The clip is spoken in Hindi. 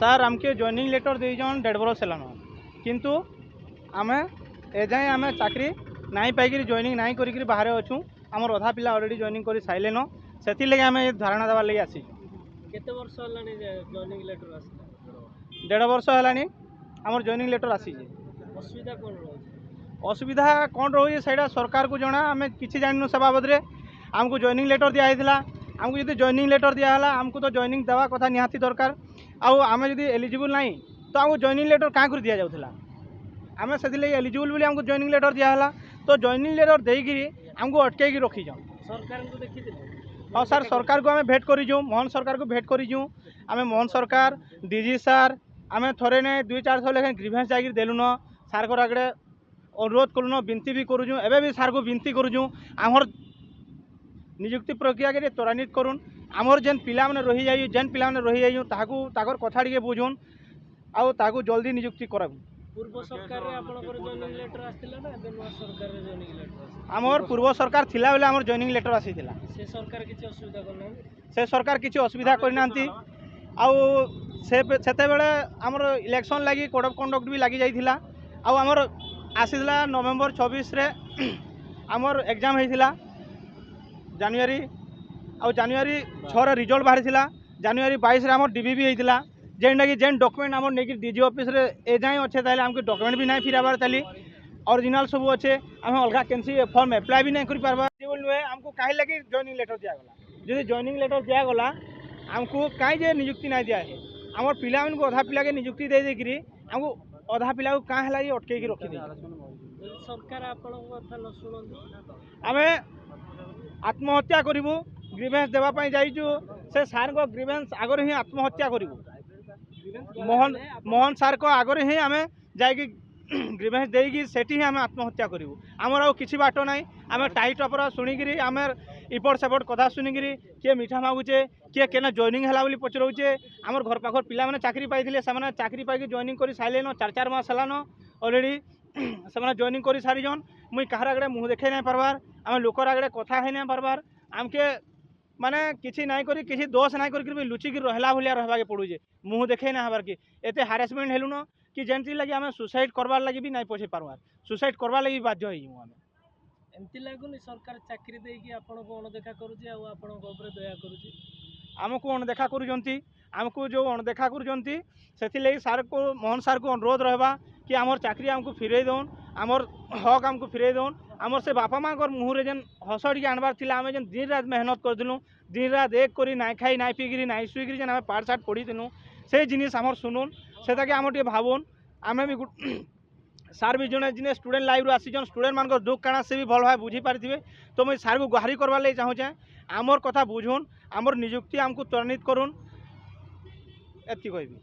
सार आमके जॉइनिंग लेटर देजन 1.5 बरस हेलान किंतु आमे एजाए आमे चाकरी नाई पाइक जॉइनिंग नाई करी बाहर अच्छू आमर अधा पिला ऑलरेडी जॉइनिंग कर साइलेन से लगे आम धारणा देवार लगे आसी केते वर्ष हलानी जॉइनिंग लेटर आसला 1.5 वर्ष है आमर जॉइनिंग लेटर आसी असुविधा कौन रही असुविधा कौन रोचे से सरकार को जना आम कि जानू से बाबद आमको जॉइनिंग लेटर दिखाई आमको जो जॉइनिंग लेटर दिहला आमको तो जॉइनिंग देवा कथा निहाती दरकार आम जो एलिजिबल ना तो आमको जॉइनिंग लेटर क्या कर दि जाऊला आम से एलिजिबल बोली आमको जॉइनिंग लेटर दिहला तो जॉइनिंग लेटर देकरी आमको अटकई रखी सरकार को देखी हाँ सर सरकार को आम भेट करूँ मोहन सरकार को भेट करूँ आम मोहन सरकार डीजी सार आम थोड़े ने 2-4 थर लेकिन ग्रीभेन्स जाकर देलुन सार को आगे अनुरोध करूँ विनती भी करूँ एवं भी सार को विनती करूँ आमर नियुक्ति प्रक्रिया के त्वरान्वित करूँ आमर जेन पिला माने रही जाइए जेन पिला माने रही जाइए ताकर कथा टिके बुझुन आउ जल्दी नियुक्ति करब पूर्व सरकार रे आपनकर जॉइनिंग लेटर आस्थिला ना नवा सरकार रे जॉइनिंग लेटर आमर पूर्व सरकार थिला बेले आमर जॉइनिंग लेटर आसीथिला से सरकार किछि असुविधा करना से सरकार किछि असुविधा करनांती आउ सेते बेले आमर इलेक्शन लगी कोड ऑफ कंडक्ट भी लगी जाइथिला आउ आमर आसीथिला नवेम्बर 26 रे आमर एग्जाम हेतिला जानुआरी आउ जानुआरी 6 रे रिजल्ट बाहरी थिला जानुआरी 22 रे आमर डीबीबी हेतिला जेनटा कि जेन डॉक्यूमेंट आमर नेकी डीजी ऑफिस रे ए जाए अच्छे ताले आमके डॉक्यूमेंट भी नहीं फिराबार ताली ओरिजिनल सब अच्छे आम अलग कैंसी फॉर्म एप्लाय भी नहीं कर पारबा नुहे आमको कहीं लगे जॉइनिंग लेटर दिगला जो जॉइनिंग लेटर दिगला आमको कहीं जे नियुक्ति नहीं दिया है आमर पिला को अधा पिला के नियुक्ति दे देकरी आमको अधा पिला को कहाँ है अटकई रखी दे सरकार आपन कथा न सुनंदी आमे आत्महत्या करूँ ग्रीभेन्स देवाई जाइचु से सार को ग्रीभेन्स आगर ही आत्महत्या करूँ मोहन सार को आगर ही आम जाकि ग्रीभेन्स देगी सेठी ही आम आत्महत्या करूँ आमर आउ किसी बाट ना आम टाइट अपर शुणिकी आम इपट सेपट कथा शुणिकी किए मीठा मागुचे किए केना जॉइनिंग है बोली पचराऊे आमर घर पाखर पिला माने चाकरी पाइले से चाकरी पाई जॉइनिंग कर सारे 4 मास है ऑलरेडी से जॉइनिंग कर सारीजन मुई कहार आगे मुँह देखे नहीं पार्बार आम लोकर आगे कथा है नहीं पार्बार आमके माने किसी नाई करी किसी दोष नाई करी भी लुचिकी रहला भाया रहा के पड़ूजे मुँह देखे ना हबार कि एते हारेसमेंट हेलुन कि जेनती लगी आम सुसाइड करवार लगी भी नहीं पछे पार्बार सुसाइड करवार लगी बाध्य हो आम एमती लगुनि सरकार चाकरी देकी आपन को अणदेखा करूची आ आपन को ऊपर दया करूची आमको अणदेखा करूचंती आमको जो अणदेखा करूचंती सेथिले सार को मोहन सार को अनुरोध रहबा कि आमर चाकरी आमको फिरई दौन आमर हक आमको फिरई दौन आमर से बापा माँ मुँह जेन हस टी आनबार थिला आम जेन दिन रात मेहनत करदिलु दिन रात एक करी नाई खाई नाई पीकरी नाई शुईकरी जेन आम पाठ साठ पढ़ीथिलु से जिनिस आमर सुनुन से आम टे भावुन आम भी सार भी जड़े जिन स्टूडेंट लाइफ आसीजन स्टूडेंट मान दुख काना से भी भल भाव बुझी पारे तो मुझे सार को गुहारी करवार लगे चाहूचे आमर कथा बुझुन आमर नियुक्ति आमको त्वरान्वित करुन एति कहबी।